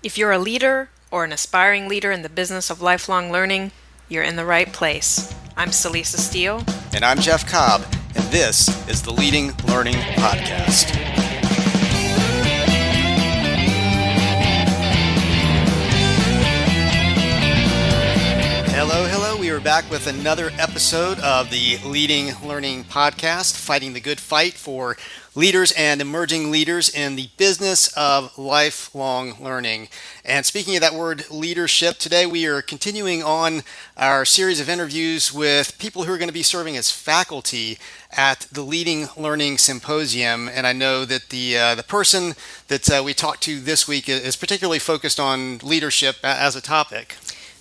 If you're a leader or an aspiring leader in the business of lifelong learning, you're in the right place. I'm Celisa Steele. And I'm Jeff Cobb, and this is the Leading Learning Podcast. Hello. We are back with another episode of the Leading Learning Podcast, fighting the good fight for leaders and emerging leaders in the business of lifelong learning. And speaking of that word leadership, today we are continuing on our series of interviews with people who are going to be serving as faculty at the Leading Learning Symposium. And I know that the person that we talked to this week is particularly focused on leadership as a topic.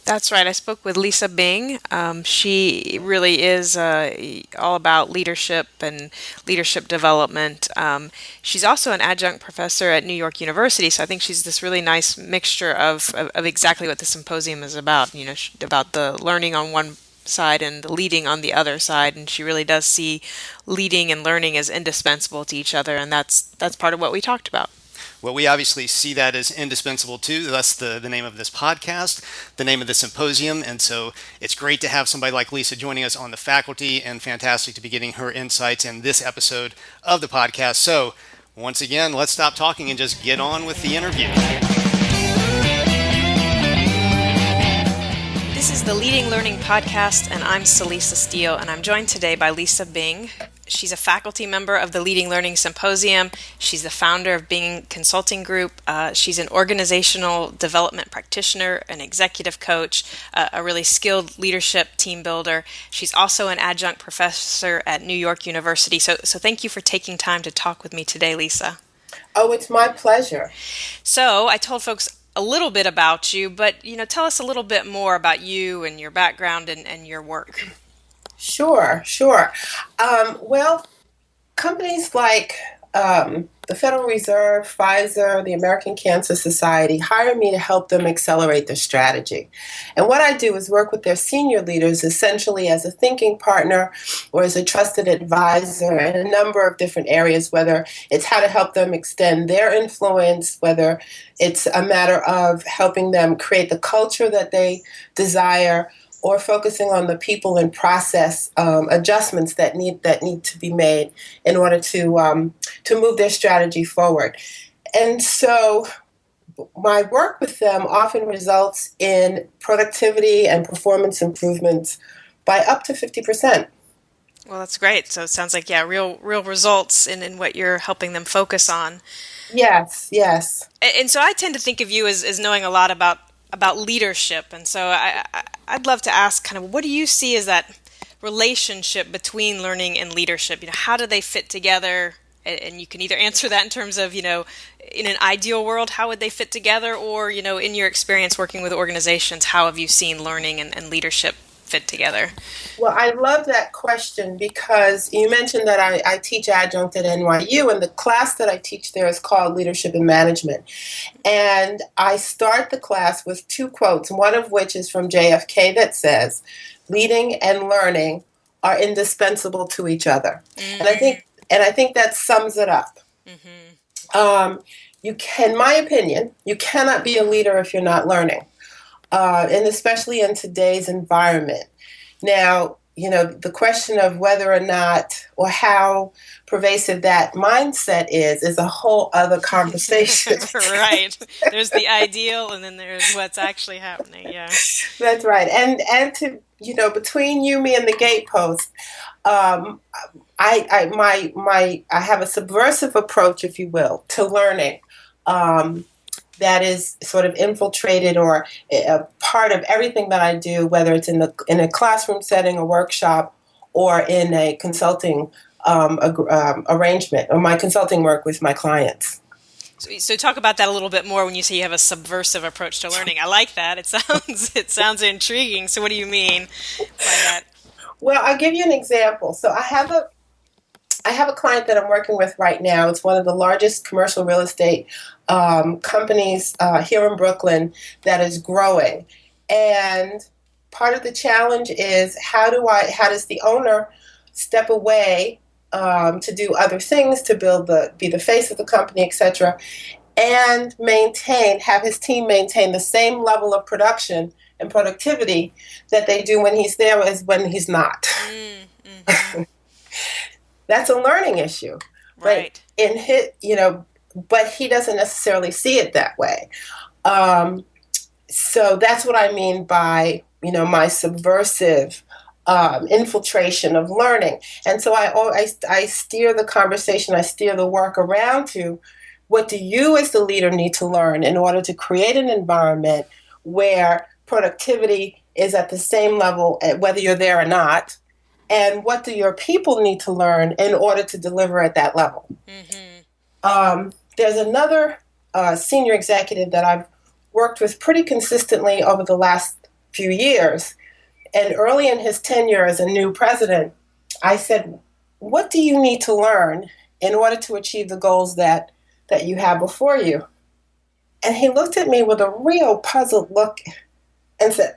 That's right. I spoke with Lisa Bing. She really is all about leadership and leadership development. She's also an adjunct professor at New York University, so I think she's this really nice mixture of exactly what the symposium is about. You know, about the learning on one side and the leading on the other side, and she really does see leading and learning as indispensable to each other, and that's part of what we talked about. Well, we obviously see that as indispensable too. That's the name of this podcast, the name of the symposium. And so it's great to have somebody like Lisa joining us on the faculty, and fantastic to be getting her insights in this episode of the podcast. So once again, let's stop talking and just get on with the interview. This is the Leading Learning Podcast, and I'm Celisa Steele, and I'm joined today by Lisa Bing. She's a faculty member of the Leading Learning Symposium. She's the founder of Bing Consulting Group. She's an organizational development practitioner, an executive coach, a really skilled leadership team builder. She's also an adjunct professor at New York University. So thank you for taking time to talk with me today, Lisa. Oh, it's my pleasure. So I told folks a little bit about you, but tell us a little bit more about you and your background and your work. Sure. Well, companies like the Federal Reserve, Pfizer, the American Cancer Society hire me to help them accelerate their strategy. And what I do is work with their senior leaders essentially as a thinking partner or as a trusted advisor in a number of different areas, whether it's how to help them extend their influence, whether it's a matter of helping them create the culture that they desire, or focusing on the people and process adjustments that need to be made in order to move their strategy forward. And so my work with them often results in productivity and performance improvements by up to 50%. Well, that's great. So it sounds like, real results in what you're helping them focus on. Yes. And so I tend to think of you as knowing a lot about leadership. And so I'd love to ask kind of, what do you see as that relationship between learning and leadership? How do they fit together? And you can either answer that in terms of, in an ideal world, how would they fit together? Or, in your experience working with organizations, how have you seen learning and leadership fit together? Well, I love that question because you mentioned that I teach adjunct at NYU, and the class that I teach there is called Leadership and Management. And I start the class with two quotes, one of which is from JFK that says, "Leading and learning are indispensable to each other." Mm-hmm. And I think that sums it up. Mm-hmm. In my opinion, you cannot be a leader if you're not learning. And especially in today's environment. Now, the question of whether or not or how pervasive that mindset is a whole other conversation. Right. There's the ideal and then there's what's actually happening. Yeah. That's right. And to, between you, me, and the gatepost, I have a subversive approach, if you will, to learning. That is sort of infiltrated or a part of everything that I do, whether it's in a classroom setting, a workshop, or in a consulting arrangement, or my consulting work with my clients. So talk about that a little bit more when you say you have a subversive approach to learning. I like that. It sounds intriguing. So what do you mean by that? Well, I'll give you an example. So I have a client that I'm working with right now. It's one of the largest commercial real estate companies here in Brooklyn that is growing. And part of the challenge is how does the owner step away to do other things, to be the face of the company, etc., and have his team maintain the same level of production and productivity that they do when he's there as when he's not. Mm-hmm. That's a learning issue. But Right. in his, but he doesn't necessarily see it that way. Um, so that's what I mean by, my subversive infiltration of learning. And so I steer the conversation, I steer the work around to what do you as the leader need to learn in order to create an environment where productivity is at the same level, whether you're there or not, and what do your people need to learn in order to deliver at that level. Mm-hmm. There's another senior executive that I've worked with pretty consistently over the last few years. And early in his tenure as a new president, I said, what do you need to learn in order to achieve the goals that you have before you? And he looked at me with a real puzzled look and said,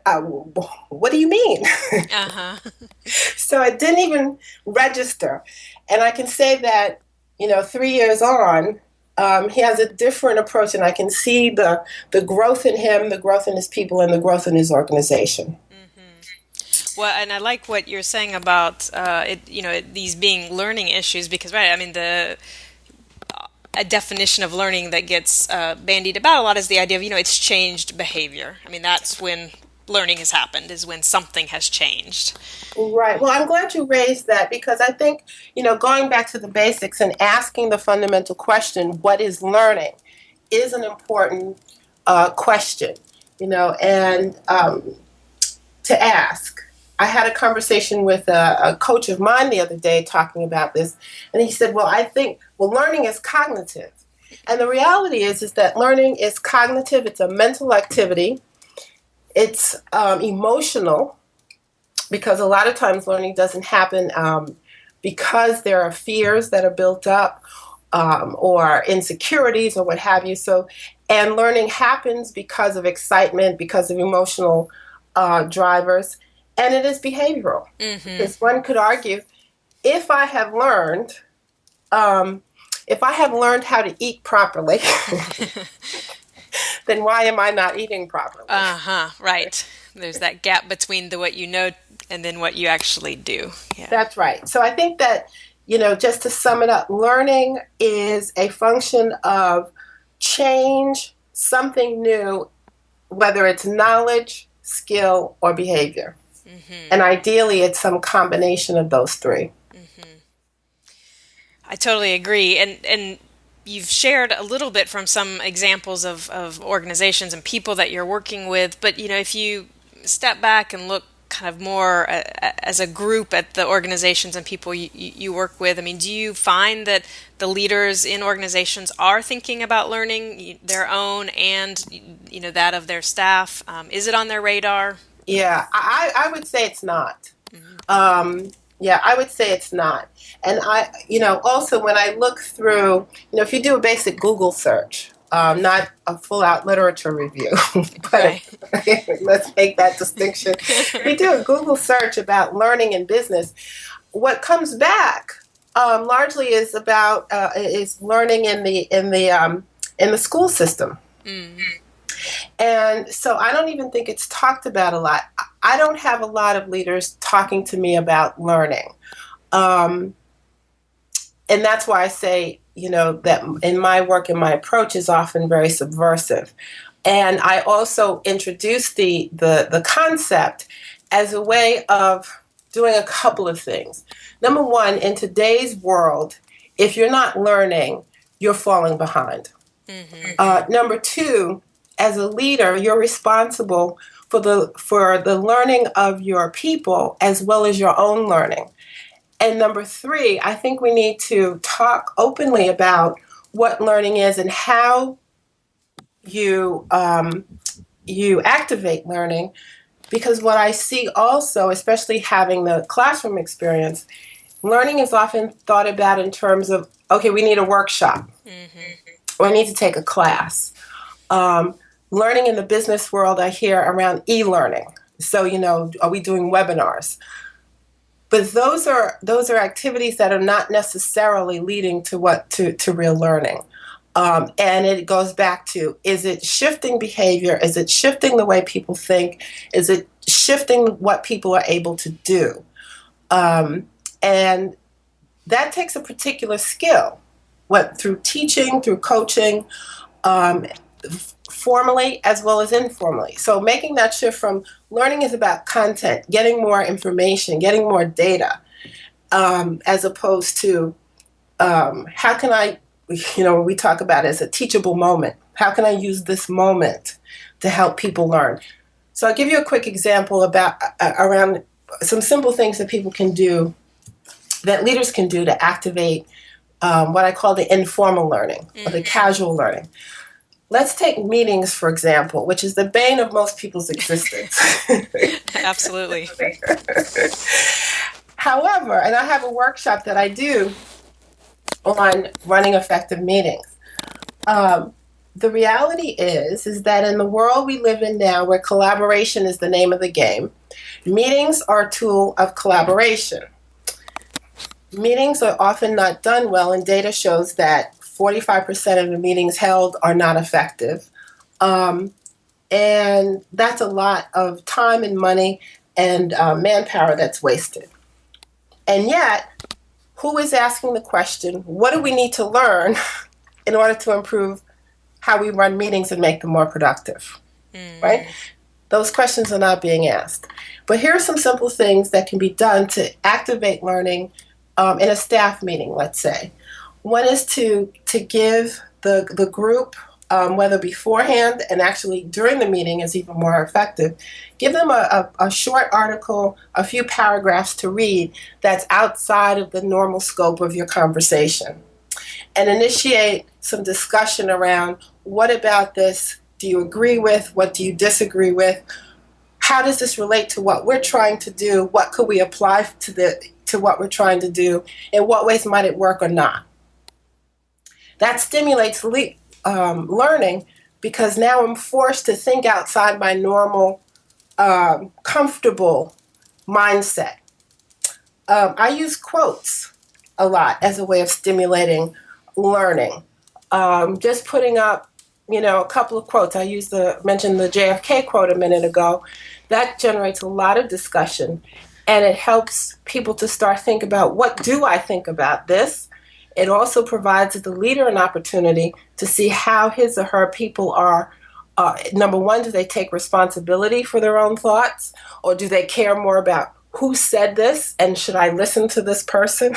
what do you mean? Uh-huh. So it didn't even register. And I can say that, 3 years on, he has a different approach, and I can see the growth in him, the growth in his people, and the growth in his organization. Well, and I like what you're saying about these being learning issues because, right, I mean, a definition of learning that gets bandied about a lot is the idea of, it's changed behavior. I mean, that's when learning has happened, is when something has changed. Right. Well, I'm glad you raised that because I think, going back to the basics and asking the fundamental question, what is learning, is an important question, and to ask. I had a conversation with a coach of mine the other day talking about this, and he said, I think, learning is cognitive. And the reality is that learning is cognitive. It's a mental activity. It's emotional, because a lot of times learning doesn't happen because there are fears that are built up or insecurities or what have you. And learning happens because of excitement, because of emotional drivers, and it is behavioral. Mm-hmm. Because one could argue, if I have learned how to eat properly, then why am I not eating properly? Uh-huh, right. There's that gap between what you know and then what you actually do. Yeah. That's right. So I think that, just to sum it up, learning is a function of change, something new, whether it's knowledge, skill, or behavior. Mm-hmm. And ideally, it's some combination of those three. Mm-hmm. I totally agree. And you've shared a little bit from some examples of organizations and people that you're working with, but if you step back and look kind of more as a group at the organizations and people you work with, I mean, do you find that the leaders in organizations are thinking about learning their own and that of their staff? Is it on their radar? Yeah, I would say it's not. Mm-hmm. Yeah, I would say it's not. And also when I look through, if you do a basic Google search, not a full-out literature review, but let's make that distinction. If you do a Google search about learning in business, what comes back largely is about is learning in the school system. Mm-hmm. And so I don't even think it's talked about a lot. I don't have a lot of leaders talking to me about learning. And that's why I say, that in my work and my approach is often very subversive. And I also introduce the concept as a way of doing a couple of things. Number one, in today's world, if you're not learning, you're falling behind. Mm-hmm. Number two, as a leader, you're responsible for the learning of your people as well as your own learning. And number three, I think we need to talk openly about what learning is and how you activate learning. Because what I see also, especially having the classroom experience, learning is often thought about in terms of, okay, we need a workshop, mm-hmm. or I need to take a class. Learning in the business world, I hear around e-learning. So, are we doing webinars? But those are activities that are not necessarily leading to real learning. And it goes back to, is it shifting behavior? Is it shifting the way people think? Is it shifting what people are able to do? And that takes a particular skill, what through teaching, through coaching, um, formally as well as informally. So making that shift from learning is about content, getting more information, getting more data, as opposed to how can I, we talk about it as a teachable moment. How can I use this moment to help people learn? So I'll give you a quick example about around some simple things that people can do, that leaders can do to activate what I call the informal learning or the casual learning. Let's take meetings, for example, which is the bane of most people's existence. Absolutely. However, and I have a workshop that I do on running effective meetings. The reality is that in the world we live in now, where collaboration is the name of the game, meetings are a tool of collaboration. Meetings are often not done well, and data shows that 45% of the meetings held are not effective. And that's a lot of time and money and manpower that's wasted. And yet, who is asking the question, what do we need to learn in order to improve how we run meetings and make them more productive? Right? Those questions are not being asked. But here are some simple things that can be done to activate learning in a staff meeting, let's say. One is to give the group, whether beforehand and actually during the meeting is even more effective, give them a short article, a few paragraphs to read that's outside of the normal scope of your conversation. And initiate some discussion around, what about this do you agree with? What do you disagree with? How does this relate to what we're trying to do? What could we apply to what we're trying to do? In what ways might it work or not? That stimulates learning, because now I'm forced to think outside my normal, comfortable mindset. I use quotes a lot as a way of stimulating learning. Just putting up, a couple of quotes. I mentioned the JFK quote a minute ago. That generates a lot of discussion, and it helps people to start think about, what do I think about this? It also provides the leader an opportunity to see how his or her people are. Number one, do they take responsibility for their own thoughts, or do they care more about who said this and should I listen to this person?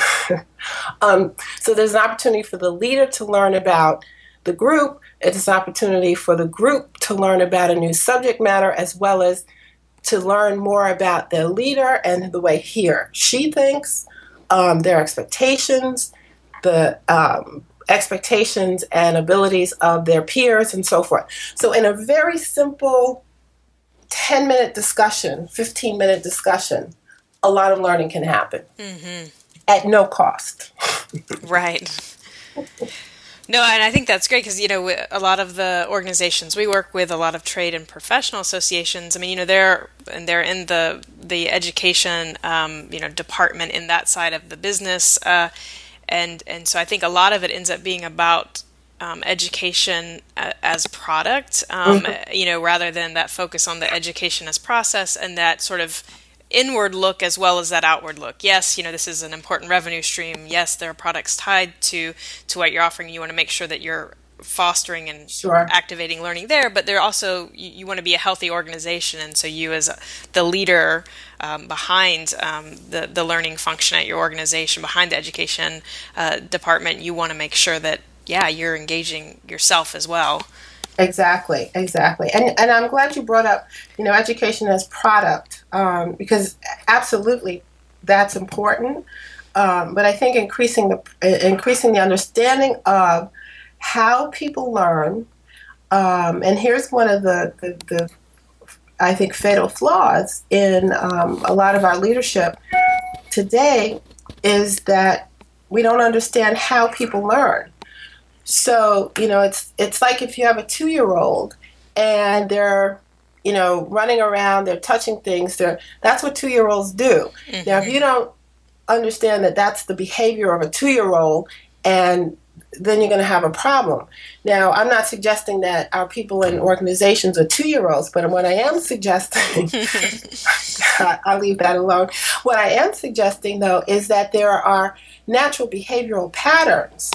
So there's an opportunity for the leader to learn about the group. It's an opportunity for the group to learn about a new subject matter, as well as to learn more about their leader and the way he or she thinks, their expectations, the expectations and abilities of their peers, and so forth. So in a very simple 10-minute discussion, 15-minute discussion, a lot of learning can happen at no cost. Right. No, and I think that's great because, a lot of the organizations we work with, a lot of trade and professional associations, I mean, they're in the education, department in that side of the business. And so I think a lot of it ends up being about education as product, rather than that focus on the education as process and that sort of inward look as well as that outward look. Yes, this is an important revenue stream. Yes, there are products tied to what you're offering. You want to make sure that you're fostering and activating learning there, but they're also, you want to be a healthy organization, and so you as the leader behind the learning function at your organization, behind the education department, you want to make sure that you're engaging yourself as well. Exactly. And I'm glad you brought up, education as product, because absolutely that's important. But I think increasing the understanding of how people learn, and here's one of the I think fatal flaws in a lot of our leadership today, is that we don't understand how people learn. So, it's like if you have a 2-year-old and they're, running around, they're touching things, that's what 2-year-olds do. Now, if you don't understand that that's the behavior of a 2-year-old, and then you're going to have a problem. Now, I'm not suggesting that our people in organizations are 2-year-olds, but what I am suggesting, I'll leave that alone. What I am suggesting, though, is that there are natural behavioral patterns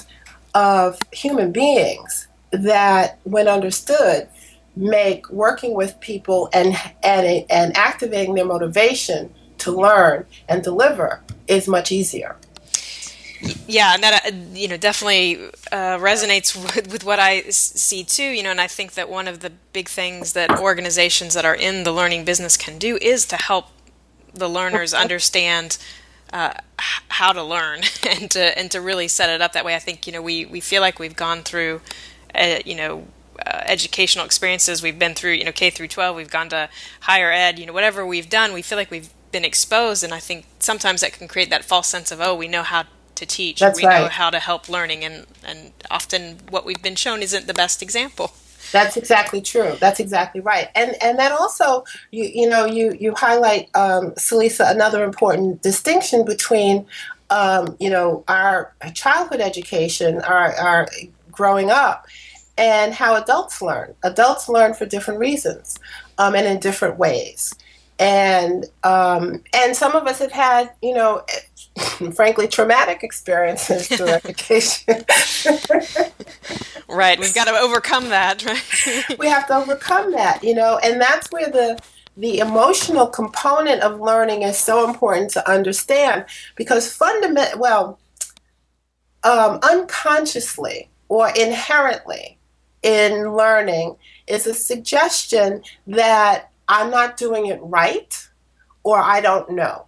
of human beings that, when understood, make working with people and activating their motivation to learn and deliver is much easier. Yeah, and that definitely resonates with what I see too. And I think that one of the big things that organizations that are in the learning business can do is to help the learners understand how to learn and to really set it up that way. I think we feel like we've gone through educational experiences. We've been through K through 12. We've gone to higher ed. Whatever we've done, we feel like we've been exposed, and I think sometimes that can create that false sense of, oh, we know how to teach, or That's we know right. how to help learning, and often what we've been shown isn't the best example. That's exactly true. That's exactly right. And that also, you highlight, Salisa, another important distinction between, our childhood education, our growing up, and how adults learn. Adults learn for different reasons, and in different ways. And some of us have had, frankly, traumatic experiences through education. Right, we've got to overcome that, right? We have to overcome that, and that's where the emotional component of learning is so important to understand, because unconsciously or inherently in learning is a suggestion that I'm not doing it right or I don't know.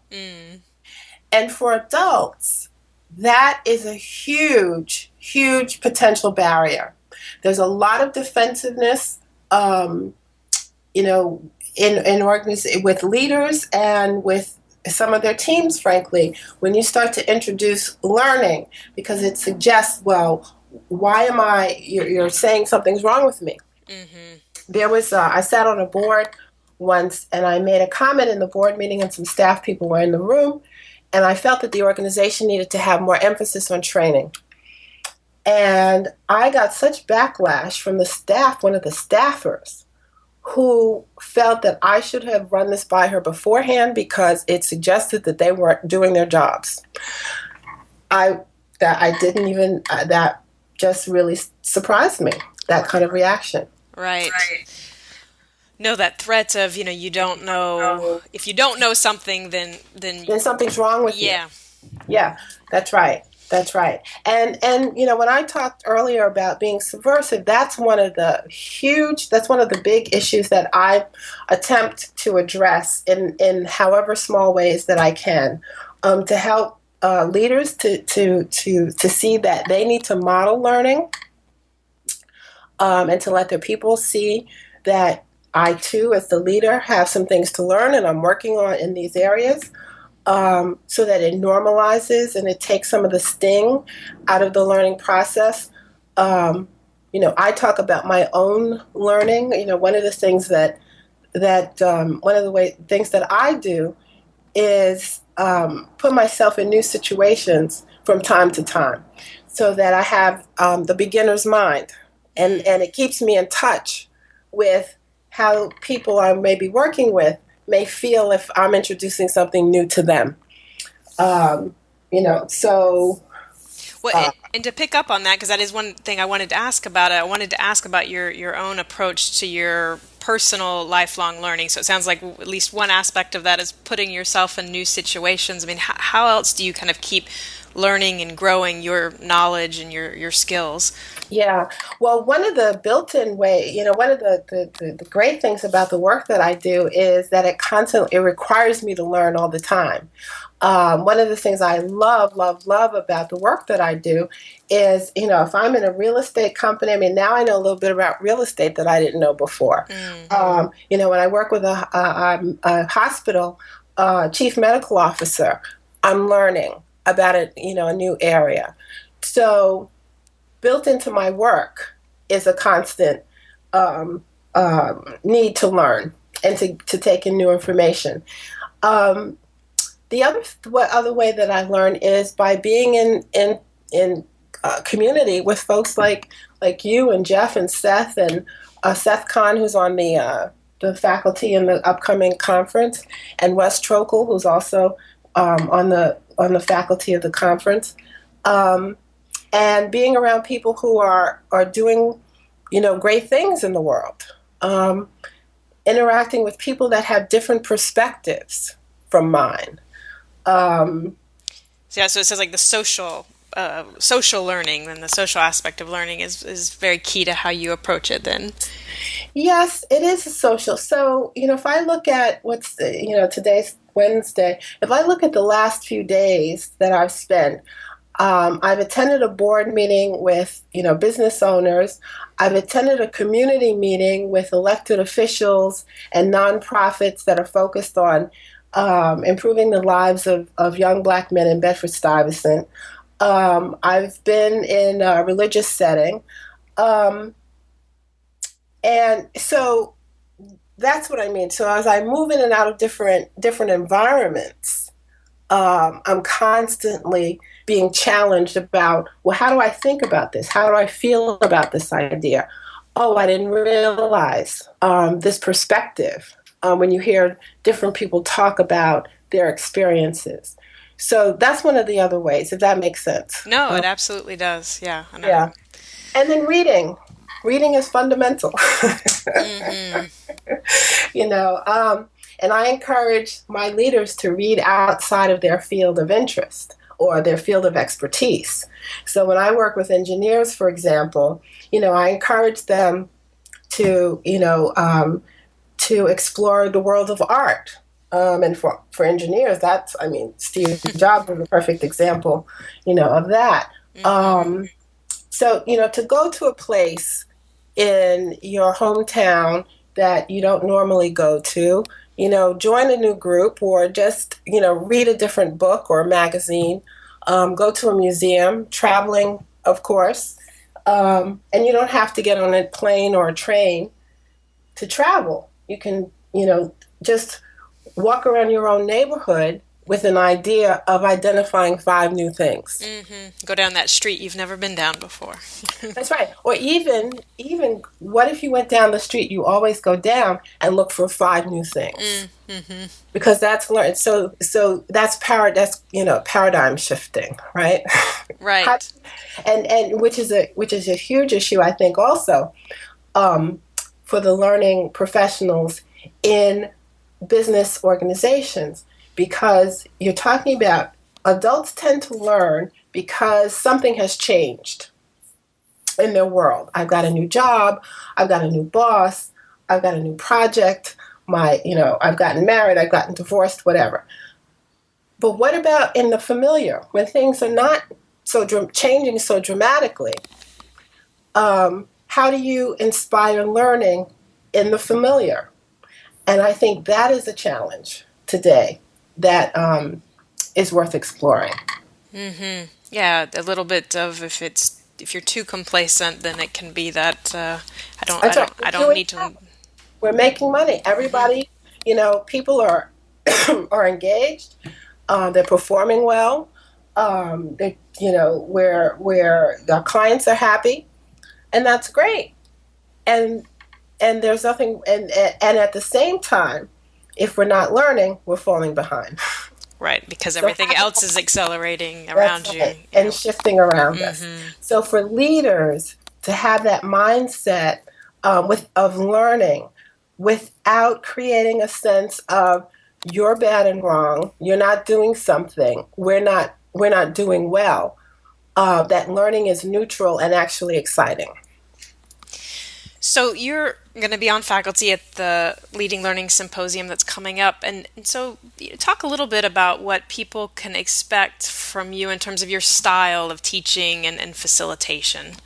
And for adults, that is a huge, huge potential barrier. There's a lot of defensiveness, with leaders and with some of their teams, frankly, when you start to introduce learning, because it suggests, well, why am you're saying something's wrong with me. There was, I sat on a board once and I made a comment in the board meeting, and some staff people were in the room, and I felt that the organization needed to have more emphasis on training. And I got such backlash from the staff, one of the staffers, who felt that I should have run this by her beforehand because it suggested that they weren't doing their jobs. That just really surprised me, that kind of reaction. Right. No, that threat of, you don't know, if you don't know something, then something's wrong with you. Yeah, that's right. That's right. And when I talked earlier about being subversive, that's one of the big issues that I attempt to address in however small ways that I can, to help leaders to see that they need to model learning, and to let their people see that I too, as the leader, have some things to learn and I'm working on in these areas. So that it normalizes and it takes some of the sting out of the learning process. I talk about my own learning. One of the things things that I do is put myself in new situations from time to time, so that I have the beginner's mind, and it keeps me in touch with how people I may be working with may feel if I'm introducing something new to them. So... Well, and to pick up on that, because that is one thing I wanted to ask about. I wanted to ask about your own approach to your personal lifelong learning. So it sounds like at least one aspect of that is putting yourself in new situations. I mean, how else do you kind of keep learning and growing your knowledge and your skills? Yeah. Well, one of the built-in one of the great things about the work that I do is that it requires me to learn all the time. One of the things I love about the work that I do is, if I'm in a real estate company, I mean, now I know a little bit about real estate that I didn't know before. When I work with a hospital chief medical officer, I'm learning about a new area. So built into my work is a constant need to learn and to take in new information. The other way that I learn is by being in community with folks like you and Jeff and Seth and Seth Kahn, who's on the faculty in the upcoming conference, and Wes Trokel, who's also on the faculty of the conference, and being around people who are doing great things in the world, interacting with people that have different perspectives from mine. Yeah, so it says like the social learning and the social aspect of learning is very key to how you approach it then. Yes, it is a social. So, if I look at today's Wednesday, if I look at the last few days that I've spent, I've attended a board meeting with, business owners. I've attended a community meeting with elected officials and nonprofits that are focused on improving the lives of young Black men in Bedford-Stuyvesant. I've been in a religious setting. And so that's what I mean. So as I move in and out of different environments, I'm constantly being challenged about, well, how do I think about this? How do I feel about this idea? Oh, I didn't realize this perspective when you hear different people talk about their experiences. So that's one of the other ways, if that makes sense. No, it absolutely does. Yeah. I know. Yeah. And then reading. Reading is fundamental. Mm-hmm. And I encourage my leaders to read outside of their field of interest or their field of expertise. So when I work with engineers, for example, I encourage them to, to explore the world of art. And for engineers, Steve Jobs is a perfect example, of that. Mm-hmm. So, to go to a place in your hometown that you don't normally go to, join a new group or just, read a different book or magazine, go to a museum, traveling, of course. And you don't have to get on a plane or a train to travel. You can, just walk around your own neighborhood with an idea of identifying 5 new things. Mm-hmm. Go down that street you've never been down before. That's right. Or even what if you went down the street you always go down and look for 5 new things? Mm-hmm. Because that's learned. So that's paradigm shifting, right? Right. And which is a huge issue, I think, also for the learning professionals in business organizations, because you're talking about adults tend to learn because something has changed in their world. I've got a new job, I've got a new boss, I've got a new project, I've gotten married, I've gotten divorced, whatever. But what about in the familiar, when things are not changing so dramatically? How do you inspire learning in the familiar? And I think that is a challenge today that is worth exploring. Mm-hmm. Yeah, a little bit of if you're too complacent, then it can be that I don't need to. We're making money. Everybody, people are are engaged. They're performing well. Where our clients are happy, and that's great. And there's nothing, and at the same time, if we're not learning, we're falling behind. Right, because everything else is accelerating around you. And shifting around us. Mm-hmm. So for leaders to have that mindset of learning without creating a sense of you're bad and wrong, you're not doing something, we're not doing well, that learning is neutral and actually exciting. So you're going to be on faculty at the Leading Learning Symposium that's coming up. And so talk a little bit about what people can expect from you in terms of your style of teaching and facilitation.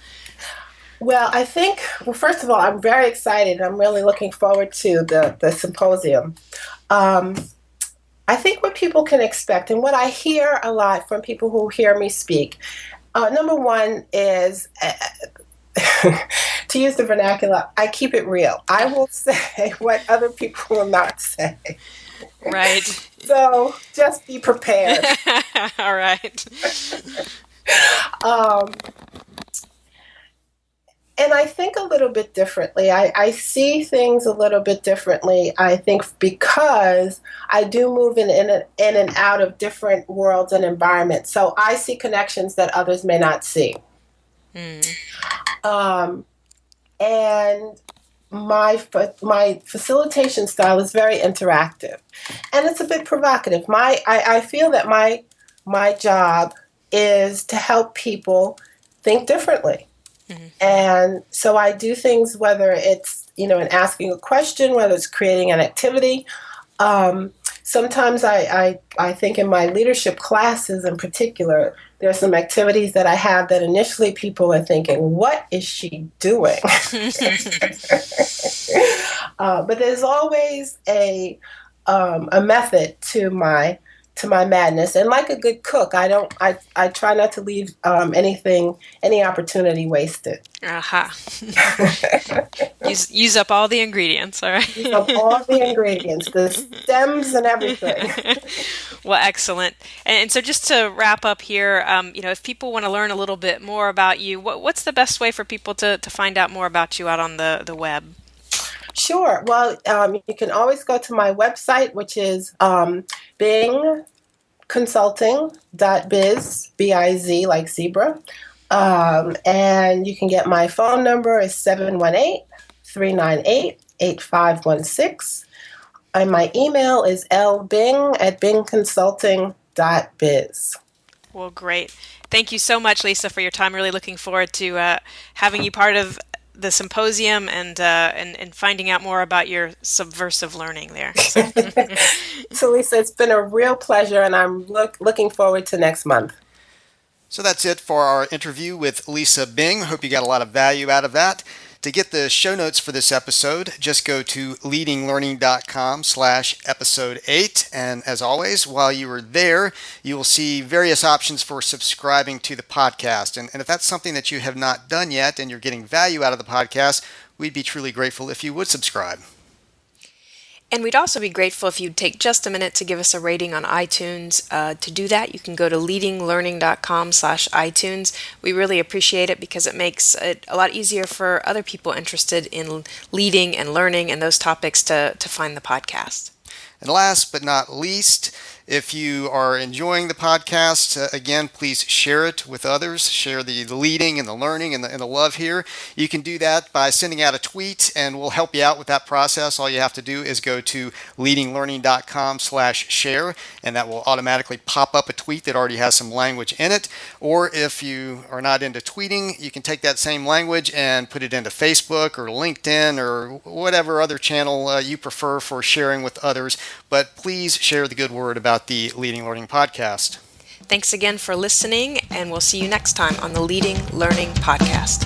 Well, first of all, I'm very excited. I'm really looking forward to the symposium. I think what people can expect, and what I hear a lot from people who hear me speak, number one is... to use the vernacular, I keep it real. I will say what other people will not say. Right. So just be prepared. All right. And I think a little bit differently. I see things a little bit differently. I think because I do move in and out of different worlds and environments. So I see connections that others may not see. Mm. Um, and my facilitation style is very interactive, and it's a bit provocative. I feel that my job is to help people think differently. Mm. And so I do things, whether it's, in asking a question, whether it's creating an activity. Sometimes I think in my leadership classes in particular, there are some activities that I have that initially people are thinking, what is she doing? But there's always a method to my madness, and like a good cook, I try not to leave any opportunity wasted. Aha. Use up all the ingredients, all Use up right. all the ingredients, the stems and everything. Well, excellent. And so just to wrap up here, if people want to learn a little bit more about you, what's the best way for people to find out more about you out on the web? Sure. Well, you can always go to my website, which is bingconsulting.biz, B-I-Z like zebra. And you can get my phone number is 718-398-8516. And my email is lbing@bingconsulting.biz. Well, great. Thank you so much, Lisa, for your time. Really looking forward to having you part of the symposium and finding out more about your subversive learning there. So, So, Lisa, it's been a real pleasure, and I'm looking forward to next month. So that's it for our interview with Lisa Bing. Hope you got a lot of value out of that. To get the show notes for this episode, just go to leadinglearning.com/episode 8. And as always, while you are there, you will see various options for subscribing to the podcast. And if that's something that you have not done yet and you're getting value out of the podcast, we'd be truly grateful if you would subscribe. and we'd also be grateful if you'd take just a minute to give us a rating on iTunes. To do that, you can go to leadinglearning.com/iTunes. We really appreciate it because it makes it a lot easier for other people interested in leading and learning and those topics to find the podcast. And last but not least, if you are enjoying the podcast, again, please share it with others. Share the leading and the learning and the love here. You can do that by sending out a tweet, and we'll help you out with that process. All you have to do is go to leadinglearning.com/share, and that will automatically pop up a tweet that already has some language in it. Or if you are not into tweeting, you can take that same language and put it into Facebook or LinkedIn or whatever other channel you prefer for sharing with others. But please share the good word about the Leading Learning Podcast. Thanks again for listening, and we'll see you next time on the Leading Learning Podcast.